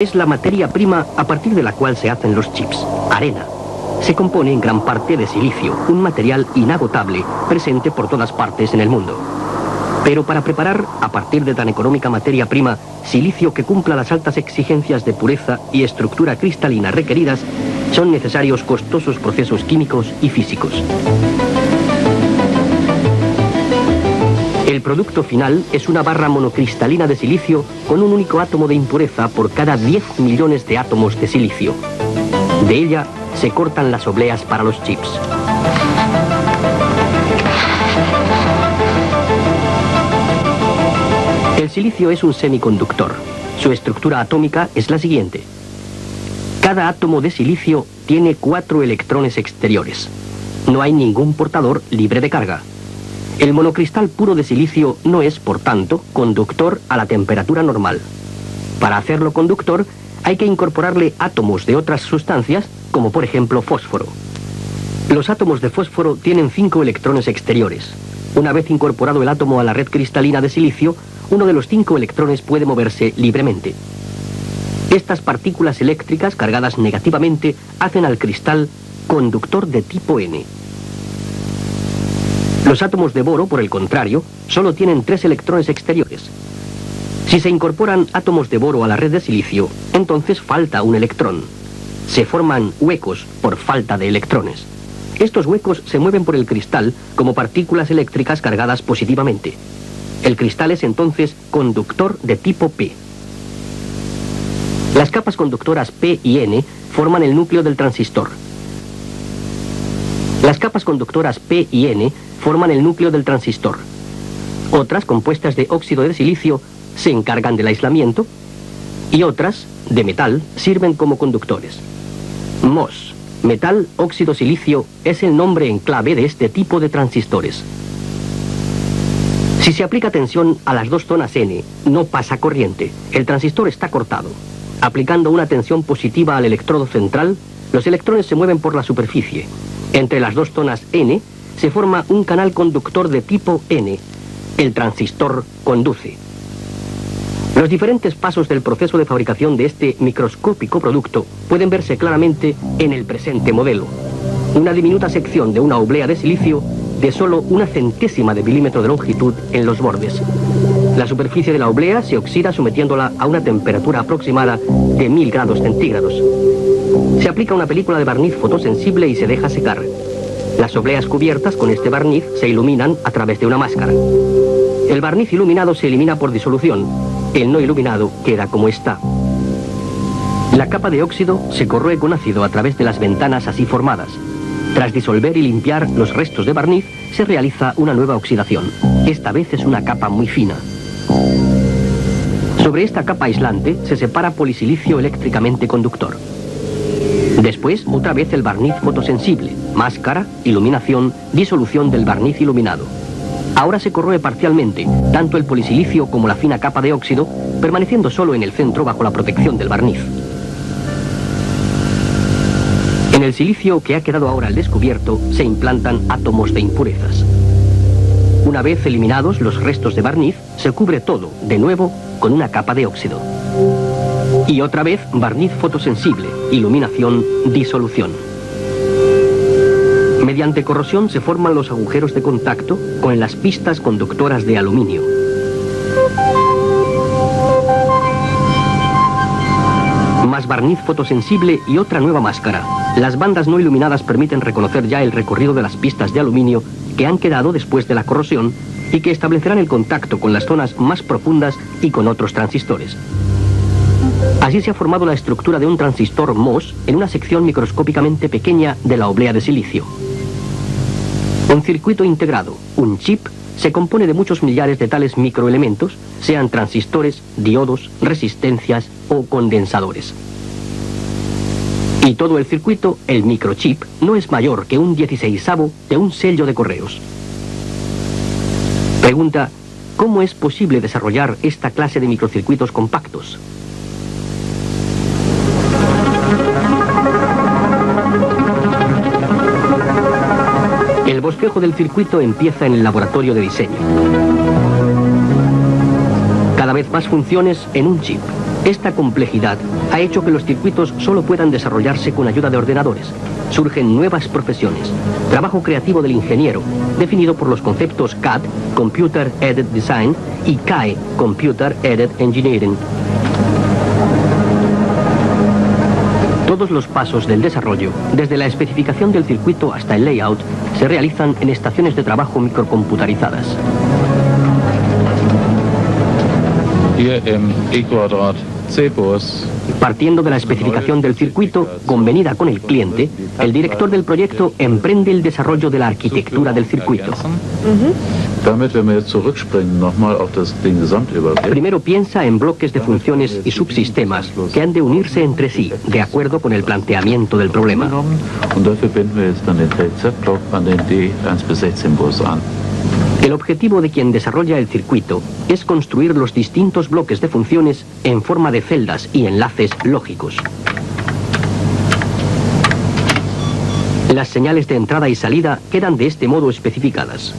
Es la materia prima a partir de la cual se hacen los chips, arena. Se compone en gran parte de silicio, un material inagotable, presente por todas partes en el mundo. Pero para preparar, a partir de tan económica materia prima, silicio que cumpla las altas exigencias de pureza y estructura cristalina requeridas, son necesarios costosos procesos químicos y físicos. El producto final es una barra monocristalina de silicio con un único átomo de impureza por cada 10 millones de átomos de silicio. De ella se cortan las obleas para los chips. El silicio es un semiconductor. Su estructura atómica es la siguiente. Cada átomo de silicio tiene 4 electrones exteriores. No hay ningún portador libre de carga. El monocristal puro de silicio no es, por tanto, conductor a la temperatura normal. Para hacerlo conductor, hay que incorporarle átomos de otras sustancias, como por ejemplo fósforo. Los átomos de fósforo tienen 5 electrones exteriores. Una vez incorporado el átomo a la red cristalina de silicio, uno de los 5 electrones puede moverse libremente. Estas partículas eléctricas cargadas negativamente hacen al cristal conductor de tipo N. Los átomos de boro, por el contrario, solo tienen 3 electrones exteriores. Si se incorporan átomos de boro a la red de silicio, entonces falta un electrón. Se forman huecos por falta de electrones. Estos huecos se mueven por el cristal como partículas eléctricas cargadas positivamente. El cristal es entonces conductor de tipo P. Las capas conductoras P y N forman el núcleo del transistor. Las capas conductoras P y N forman el núcleo del transistor. Otras, compuestas de óxido de silicio, se encargan del aislamiento, y otras, de metal, sirven como conductores. MOS, metal óxido silicio, es el nombre en clave de este tipo de transistores. Si se aplica tensión a las 2 zonas N, no pasa corriente. El transistor está cortado. Aplicando una tensión positiva al electrodo central, los electrones se mueven por la superficie. Entre las 2 zonas N se forma un canal conductor de tipo N. El transistor conduce. Los diferentes pasos del proceso de fabricación de este microscópico producto pueden verse claramente en el presente modelo. Una diminuta sección de una oblea de silicio de solo 1/100ª de milímetro de longitud en los bordes. La superficie de la oblea se oxida sometiéndola a una temperatura aproximada de 1000 grados centígrados. Se aplica una película de barniz fotosensible y se deja secar. Las obleas cubiertas con este barniz se iluminan a través de una máscara. El barniz iluminado se elimina por disolución. El no iluminado queda como está. La capa de óxido se corroe con ácido a través de las ventanas así formadas. Tras disolver y limpiar los restos de barniz, se realiza una nueva oxidación. Esta vez es una capa muy fina. Sobre esta capa aislante se separa polisilicio eléctricamente conductor. Después, otra vez el barniz fotosensible, máscara, iluminación, disolución del barniz iluminado. Ahora se corroe parcialmente, tanto el polisilicio como la fina capa de óxido, permaneciendo solo en el centro bajo la protección del barniz. En el silicio que ha quedado ahora al descubierto se implantan átomos de impurezas. Una vez eliminados los restos de barniz, se cubre todo, de nuevo, con una capa de óxido. Y otra vez barniz fotosensible, iluminación, disolución. Mediante corrosión se forman los agujeros de contacto con las pistas conductoras de aluminio. Más barniz fotosensible y otra nueva máscara. Las bandas no iluminadas permiten reconocer ya el recorrido de las pistas de aluminio que han quedado después de la corrosión y que establecerán el contacto con las zonas más profundas y con otros transistores. Así se ha formado la estructura de un transistor MOS en una sección microscópicamente pequeña de la oblea de silicio. Un circuito integrado, un chip, se compone de muchos millares de tales microelementos, sean transistores, diodos, resistencias o condensadores. Y todo el circuito, el microchip, no es mayor que un 16avo de un sello de correos. Pregunta: ¿cómo es posible desarrollar esta clase de microcircuitos compactos? El bosquejo del circuito empieza en el laboratorio de diseño. Cada vez más funciones en un chip. Esta complejidad ha hecho que los circuitos solo puedan desarrollarse con ayuda de ordenadores. Surgen nuevas profesiones. Trabajo creativo del ingeniero, definido por los conceptos CAD, Computer Aided Design, y CAE, Computer Aided Engineering. Todos los pasos del desarrollo, desde la especificación del circuito hasta el layout, se realizan en estaciones de trabajo microcomputarizadas. Partiendo de la especificación del circuito, convenida con el cliente, el director del proyecto emprende el desarrollo de la arquitectura del circuito. Primero piensa en bloques de funciones y subsistemas que han de unirse entre sí, de acuerdo con el planteamiento del problema. El objetivo de quien desarrolla el circuito es construir los distintos bloques de funciones en forma de celdas y enlaces lógicos. Las señales de entrada y salida quedan de este modo especificadas.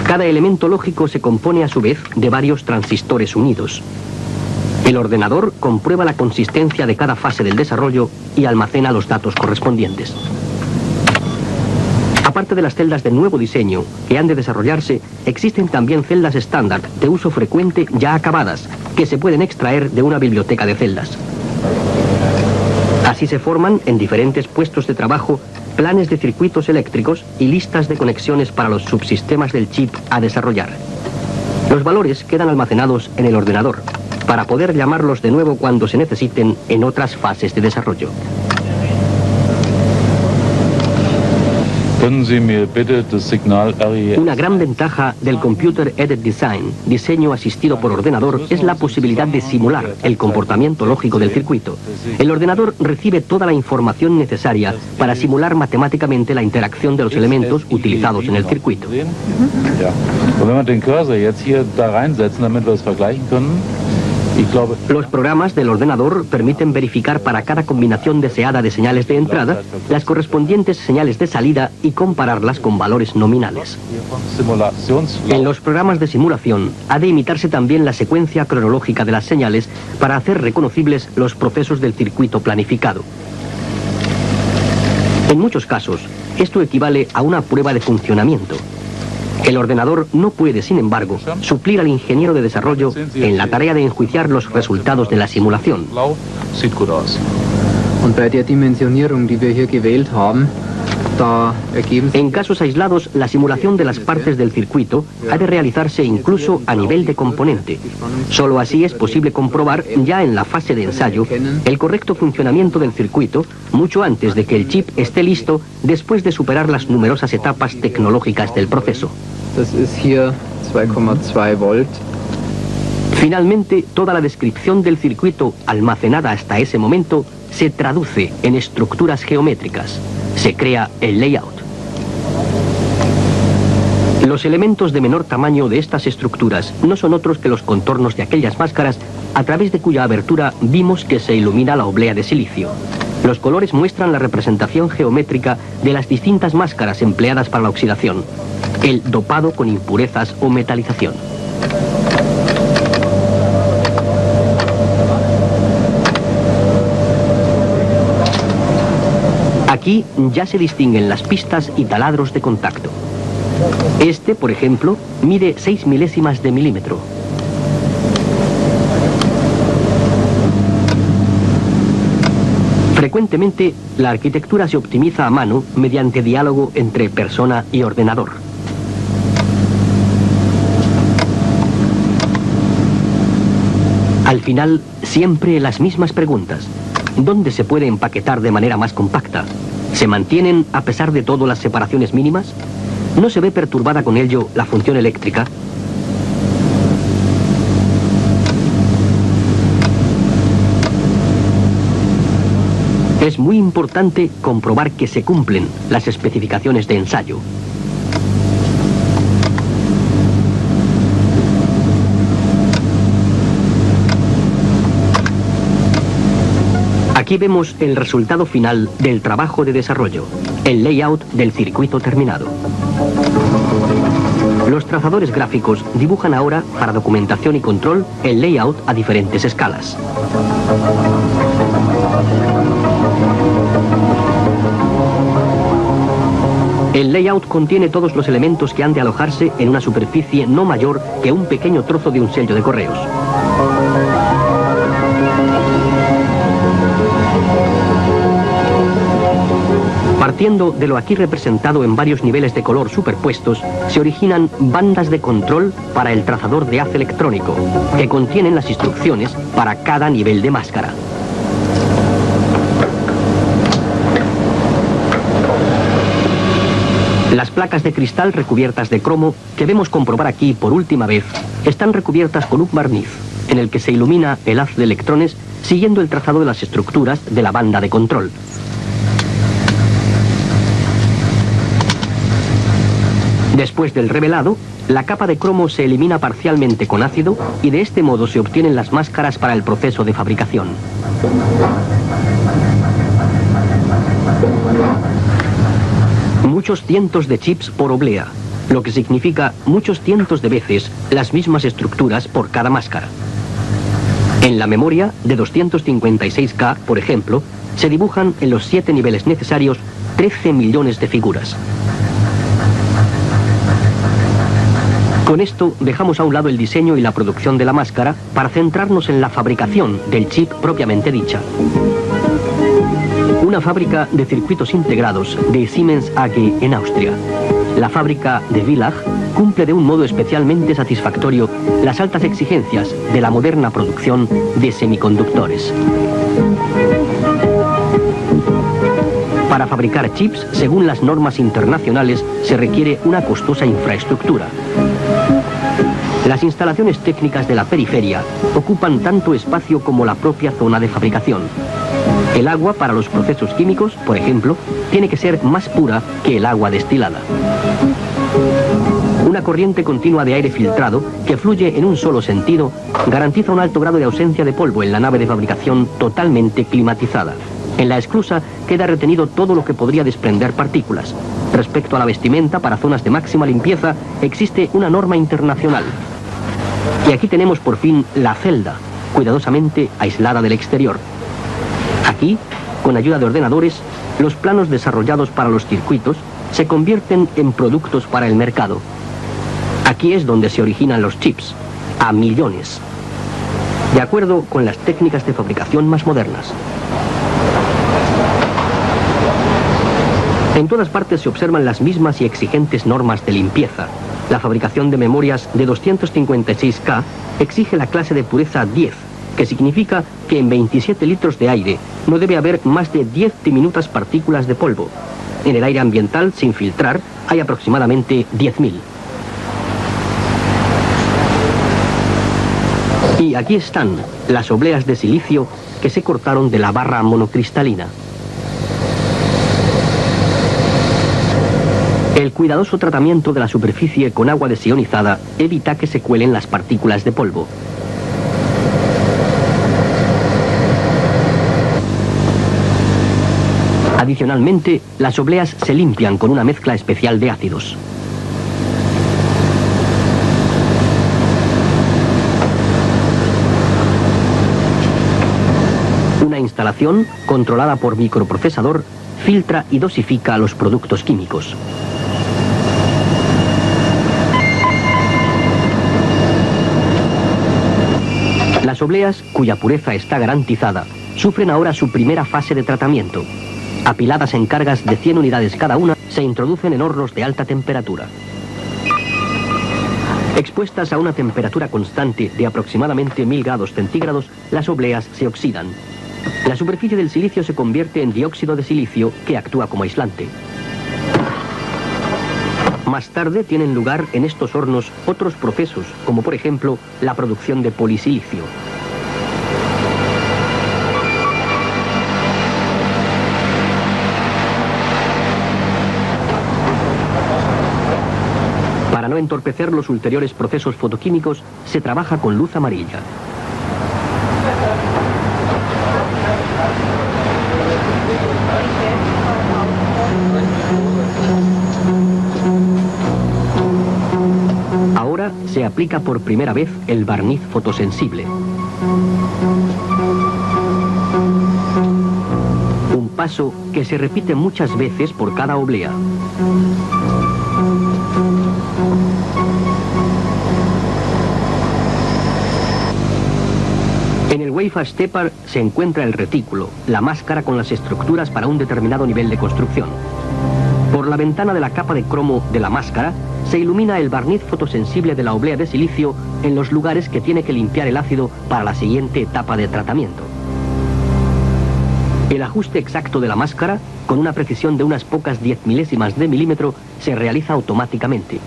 Cada elemento lógico se compone a su vez de varios transistores unidos. El ordenador comprueba la consistencia de cada fase del desarrollo y almacena los datos correspondientes. Aparte de las celdas de nuevo diseño que han de desarrollarse, existen también celdas estándar de uso frecuente ya acabadas, que se pueden extraer de una biblioteca de celdas. Así se forman en diferentes puestos de trabajo planes de circuitos eléctricos y listas de conexiones para los subsistemas del chip a desarrollar. Los valores quedan almacenados en el ordenador, para poder llamarlos de nuevo cuando se necesiten en otras fases de desarrollo. Una gran ventaja del Computer Aided Design, diseño asistido por ordenador, es la posibilidad de simular el comportamiento lógico del circuito. El ordenador recibe toda la información necesaria para simular matemáticamente la interacción de los elementos utilizados en el circuito. Los programas del ordenador permiten verificar para cada combinación deseada de señales de entrada las correspondientes señales de salida y compararlas con valores nominales. En los programas de simulación ha de imitarse también la secuencia cronológica de las señales para hacer reconocibles los procesos del circuito planificado. En muchos casos, esto equivale a una prueba de funcionamiento. El ordenador no puede, sin embargo, suplir al ingeniero de desarrollo en la tarea de enjuiciar los resultados de la simulación. En casos aislados, la simulación de las partes del circuito ha de realizarse incluso a nivel de componente. Solo así es posible comprobar, ya en la fase de ensayo, el correcto funcionamiento del circuito, mucho antes de que el chip esté listo, después de superar las numerosas etapas tecnológicas del proceso. Finalmente, toda la descripción del circuito almacenada hasta ese momento se traduce en estructuras geométricas. Se crea el layout. Los elementos de menor tamaño de estas estructuras no son otros que los contornos de aquellas máscaras a través de cuya abertura vimos que se ilumina la oblea de silicio. Los colores muestran la representación geométrica de las distintas máscaras empleadas para la oxidación, el dopado con impurezas o metalización. Aquí ya se distinguen las pistas y taladros de contacto. Este, por ejemplo, mide 6 milésimas de milímetro. Frecuentemente, la arquitectura se optimiza a mano mediante diálogo entre persona y ordenador. Al final, siempre las mismas preguntas. ¿Dónde se puede empaquetar de manera más compacta? ¿Se mantienen, a pesar de todo, las separaciones mínimas? ¿No se ve perturbada con ello la función eléctrica? Es muy importante comprobar que se cumplen las especificaciones de ensayo. Aquí vemos el resultado final del trabajo de desarrollo, el layout del circuito terminado. Los trazadores gráficos dibujan ahora, para documentación y control, el layout a diferentes escalas. El layout contiene todos los elementos que han de alojarse en una superficie no mayor que un pequeño trozo de un sello de correos. Partiendo de lo aquí representado en varios niveles de color superpuestos, se originan bandas de control para el trazador de haz electrónico, que contienen las instrucciones para cada nivel de máscara. Las placas de cristal recubiertas de cromo, que vemos comprobar aquí por última vez, están recubiertas con un barniz, en el que se ilumina el haz de electrones siguiendo el trazado de las estructuras de la banda de control. Después del revelado, la capa de cromo se elimina parcialmente con ácido y de este modo se obtienen las máscaras para el proceso de fabricación. Muchos cientos de chips por oblea, lo que significa muchos cientos de veces las mismas estructuras por cada máscara. En la memoria de 256K, por ejemplo, se dibujan en los 7 niveles necesarios 13 millones de figuras. Con esto dejamos a un lado el diseño y la producción de la máscara para centrarnos en la fabricación del chip propiamente dicha. Una fábrica de circuitos integrados de Siemens AG en Austria. La fábrica de Villach cumple de un modo especialmente satisfactorio las altas exigencias de la moderna producción de semiconductores. Para fabricar chips, según las normas internacionales, se requiere una costosa infraestructura. Las instalaciones técnicas de la periferia ocupan tanto espacio como la propia zona de fabricación. El agua para los procesos químicos, por ejemplo, tiene que ser más pura que el agua destilada. Una corriente continua de aire filtrado que fluye en un solo sentido garantiza un alto grado de ausencia de polvo en la nave de fabricación totalmente climatizada. En la esclusa queda retenido todo lo que podría desprender partículas. Respecto a la vestimenta, para zonas de máxima limpieza, existe una norma internacional. Y aquí tenemos por fin la celda, cuidadosamente aislada del exterior. Aquí, con ayuda de ordenadores, los planos desarrollados para los circuitos se convierten en productos para el mercado. Aquí es donde se originan los chips, a millones, de acuerdo con las técnicas de fabricación más modernas. En todas partes se observan las mismas y exigentes normas de limpieza. La fabricación de memorias de 256K exige la clase de pureza 10, que significa que en 27 litros de aire no debe haber más de 10 diminutas partículas de polvo. En el aire ambiental, sin filtrar, hay aproximadamente 10.000. Y aquí están las obleas de silicio que se cortaron de la barra monocristalina. El cuidadoso tratamiento de la superficie con agua desionizada evita que se cuelen las partículas de polvo. Adicionalmente, las obleas se limpian con una mezcla especial de ácidos. Una instalación, controlada por microprocesador, filtra y dosifica los productos químicos. Las obleas, cuya pureza está garantizada, sufren ahora su primera fase de tratamiento. Apiladas en cargas de 100 unidades cada una, se introducen en hornos de alta temperatura. Expuestas a una temperatura constante de aproximadamente 1000 grados centígrados, las obleas se oxidan. La superficie del silicio se convierte en dióxido de silicio, que actúa como aislante. Más tarde tienen lugar en estos hornos otros procesos, como por ejemplo la producción de polisilicio. Para no entorpecer los ulteriores procesos fotoquímicos, se trabaja con luz amarilla. se aplica por primera vez el barniz fotosensible. Un paso que se repite muchas veces por cada oblea. En el wafer stepper se encuentra el retículo, la máscara con las estructuras para un determinado nivel de construcción. Por la ventana de la capa de cromo de la máscara se ilumina el barniz fotosensible de la oblea de silicio en los lugares que tiene que limpiar el ácido para la siguiente etapa de tratamiento. El ajuste exacto de la máscara, con una precisión de unas pocas 10 milésimas de milímetro, se realiza automáticamente.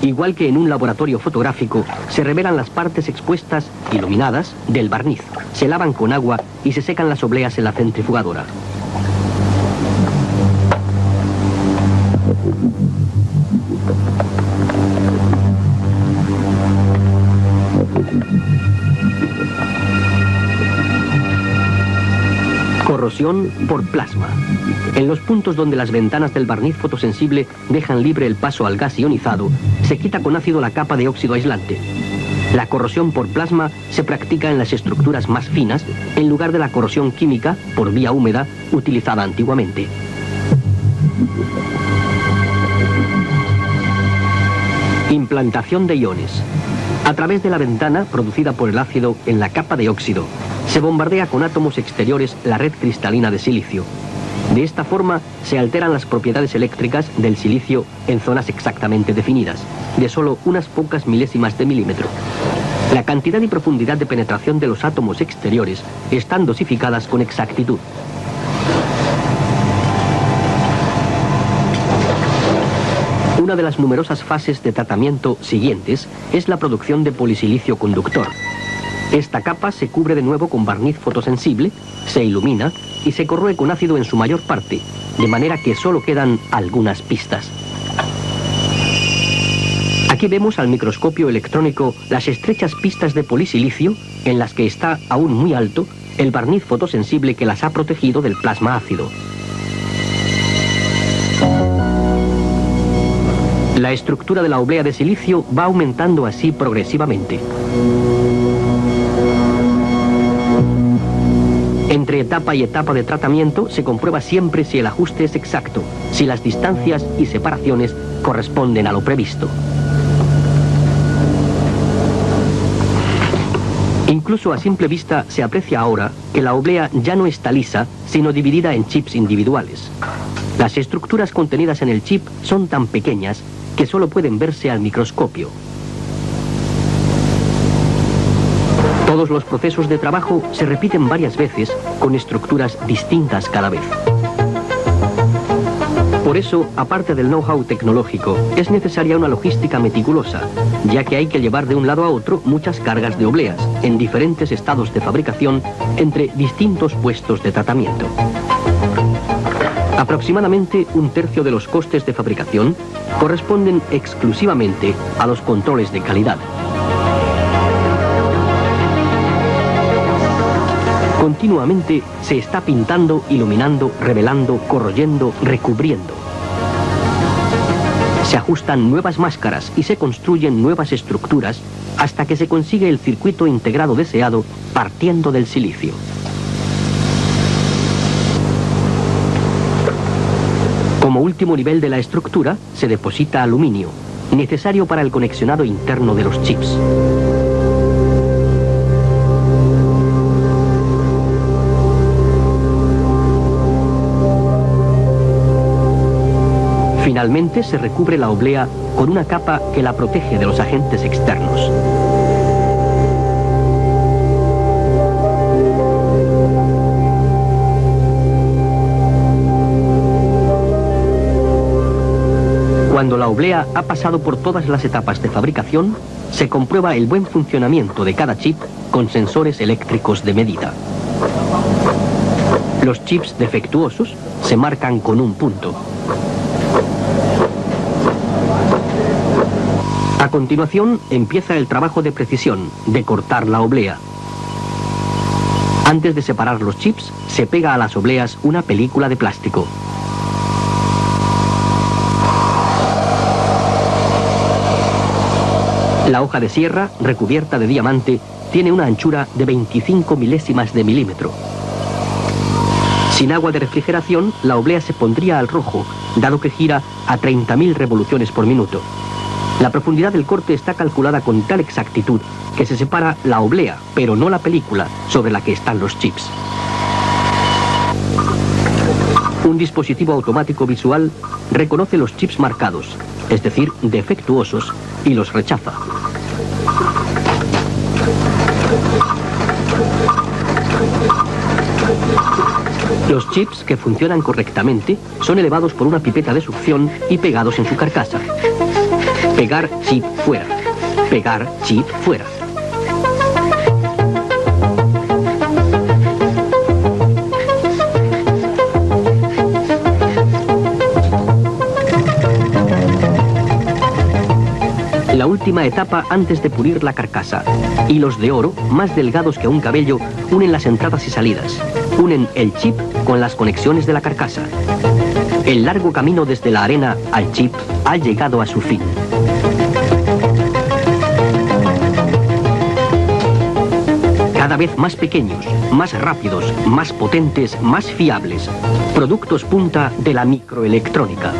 Igual que en un laboratorio fotográfico, se revelan las partes expuestas, iluminadas, del barniz. Se lavan con agua y se secan las obleas en la centrifugadora. Corrosión por plasma. En los puntos donde las ventanas del barniz fotosensible dejan libre el paso al gas ionizado, se quita con ácido la capa de óxido aislante. La corrosión por plasma se practica en las estructuras más finas, en lugar de la corrosión química por vía húmeda utilizada antiguamente. Implantación de iones. A través de la ventana producida por el ácido en la capa de óxido, se bombardea con átomos exteriores la red cristalina de silicio. De esta forma se alteran las propiedades eléctricas del silicio en zonas exactamente definidas, de solo unas pocas milésimas de milímetro. La cantidad y profundidad de penetración de los átomos exteriores están dosificadas con exactitud. Una de las numerosas fases de tratamiento siguientes es la producción de polisilicio conductor. Esta capa se cubre de nuevo con barniz fotosensible, se ilumina y se corroe con ácido en su mayor parte, de manera que solo quedan algunas pistas. Aquí vemos al microscopio electrónico las estrechas pistas de polisilicio en las que está aún muy alto el barniz fotosensible que las ha protegido del plasma ácido. La estructura de la oblea de silicio va aumentando así progresivamente. Entre etapa y etapa de tratamiento se comprueba siempre si el ajuste es exacto, si las distancias y separaciones corresponden a lo previsto. Incluso a simple vista se aprecia ahora que la oblea ya no está lisa, sino dividida en chips individuales. Las estructuras contenidas en el chip son tan pequeñas que solo pueden verse al microscopio. Todos los procesos de trabajo se repiten varias veces con estructuras distintas cada vez. Por eso, aparte del know-how tecnológico, es necesaria una logística meticulosa, ya que hay que llevar de un lado a otro muchas cargas de obleas, en diferentes estados de fabricación, entre distintos puestos de tratamiento. Aproximadamente un tercio de los costes de fabricación corresponden exclusivamente a los controles de calidad. Continuamente se está pintando, iluminando, revelando, corroyendo, recubriendo. Se ajustan nuevas máscaras y se construyen nuevas estructuras hasta que se consigue el circuito integrado deseado partiendo del silicio. Como último nivel de la estructura se deposita aluminio, necesario para el conexionado interno de los chips. Finalmente se recubre la oblea con una capa que la protege de los agentes externos. Cuando la oblea ha pasado por todas las etapas de fabricación, se comprueba el buen funcionamiento de cada chip con sensores eléctricos de medida. Los chips defectuosos se marcan con un punto. A continuación empieza el trabajo de precisión, de cortar la oblea. Antes de separar los chips, se pega a las obleas una película de plástico. La hoja de sierra, recubierta de diamante, tiene una anchura de 25 milésimas de milímetro. Sin agua de refrigeración, la oblea se pondría al rojo, dado que gira a 30.000 revoluciones por minuto. La profundidad del corte está calculada con tal exactitud que se separa la oblea, pero no la película, sobre la que están los chips. Un dispositivo automático visual reconoce los chips marcados, es decir, defectuosos, y los rechaza. Los chips que funcionan correctamente son elevados por una pipeta de succión y pegados en su carcasa. Pegar chip fuera. Pegar chip fuera. La última etapa antes de pulir la carcasa. Hilos de oro, más delgados que un cabello, unen las entradas y salidas. Unen el chip con las conexiones de la carcasa. El largo camino desde la arena al chip ha llegado a su fin. Cada vez más pequeños, más rápidos, más potentes, más fiables. Productos punta de la microelectrónica.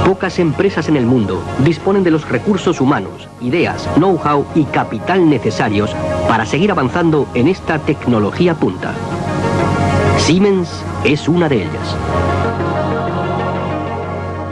Pocas empresas en el mundo disponen de los recursos humanos, ideas, know-how y capital necesarios para seguir avanzando en esta tecnología punta. Siemens es una de ellas.